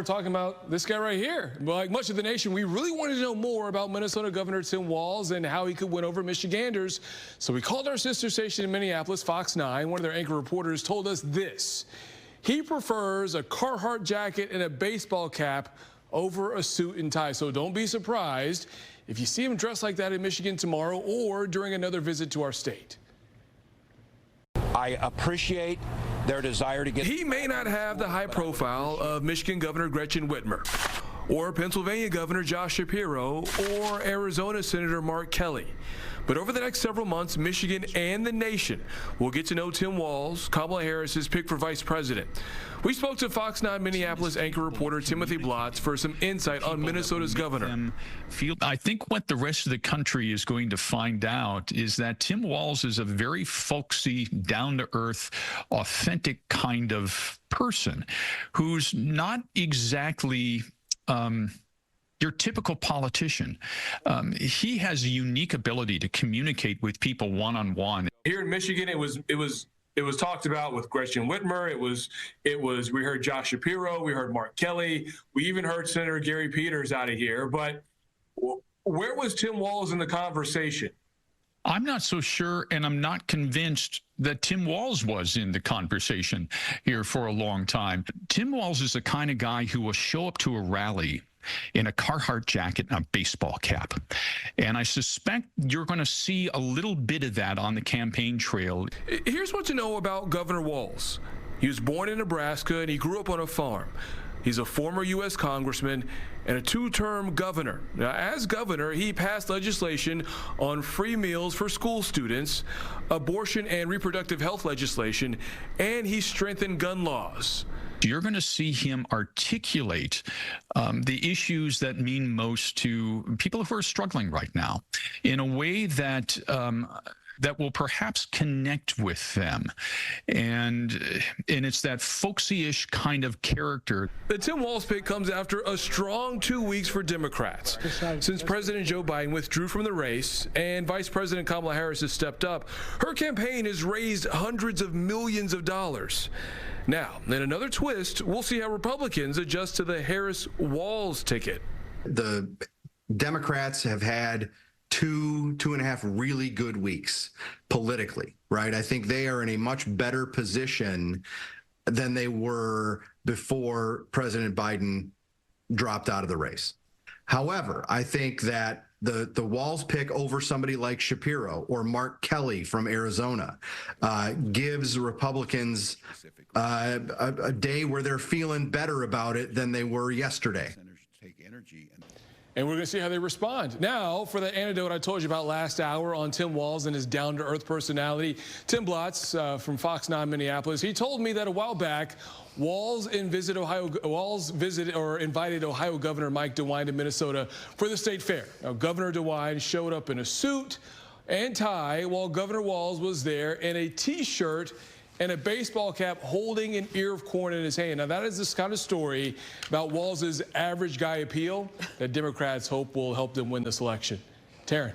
we're talking about this guy right here. Like much of the nation, we really wanted to know more about Minnesota Governor Tim Walz and how he could win over Michiganders. So we called our sister station in Minneapolis, Fox 9. One of their anchor reporters told us this. He prefers a Carhart jacket and a baseball cap over a suit and tie. So don't be surprised if you see him dressed like that in Michigan tomorrow or during another visit to our state. I appreciate their desire to get... He may not have the high profile of Michigan Governor Gretchen Whitmer, or Pennsylvania Governor Josh Shapiro, or Arizona Senator Mark Kelly. But over the next several months, Michigan and the nation will get to know Tim Walz, Kamala Harris's pick for vice president. We spoke to Fox 9 Minneapolis anchor reporter Timothy Blotz for some insight on Minnesota's governor. I think what the rest of the country is going to find out is that Tim Walz is a very folksy, down-to-earth, authentic kind of person who's not exactly your typical politician. He has a unique ability to communicate with people one-on-one. Here in Michigan, it was talked about with Gretchen Whitmer. We heard Josh Shapiro, we heard Mark Kelly, we even heard Senator Gary Peters out of here. But where was Tim Walz in the conversation? I'm not so sure, and I'm not convinced that Tim Walz was in the conversation here for a long time. Tim Walz is the kind of guy who will show up to a rally in a Carhart jacket and a baseball cap. And I suspect you're going to see a little bit of that on the campaign trail. Here's what to know about Governor Walz. He was born in Nebraska and he grew up on a farm. He's a former U.S. congressman and a two-term governor. Now, as governor, he passed legislation on free meals for school students, abortion and reproductive health legislation, and he strengthened gun laws. You're going to see him articulate the issues that mean most to people who are struggling right now in a way that that will perhaps connect with them. And it's that folksy-ish kind of character. The Tim Walz pick comes after a strong 2 weeks for Democrats. Since President Joe Biden withdrew from the race and Vice President Kamala Harris has stepped up, her campaign has raised hundreds of millions of dollars. Now, in another twist, we'll see how Republicans adjust to the Harris-Walz ticket. The Democrats have had two and a half really good weeks politically, right? I think they are in a much better position than they were before President Biden dropped out of the race. However, I think that the Walz pick over somebody like Shapiro or Mark Kelly from Arizona gives Republicans a day where they're feeling better about it than they were yesterday. And we're going to see how they respond. Now, for the anecdote I told you about last hour on Tim Walz and his down-to-earth personality, Tim Blotz from Fox 9 Minneapolis, he told me that a while back, Walz invited Ohio Governor Mike DeWine to Minnesota for the state fair. Now, Governor DeWine showed up in a suit and tie while Governor Walz was there in a T-shirt and a baseball cap holding an ear of corn in his hand. Now, that is this kind of story about Walz's average guy appeal that Democrats hope will help them win this election. Taryn.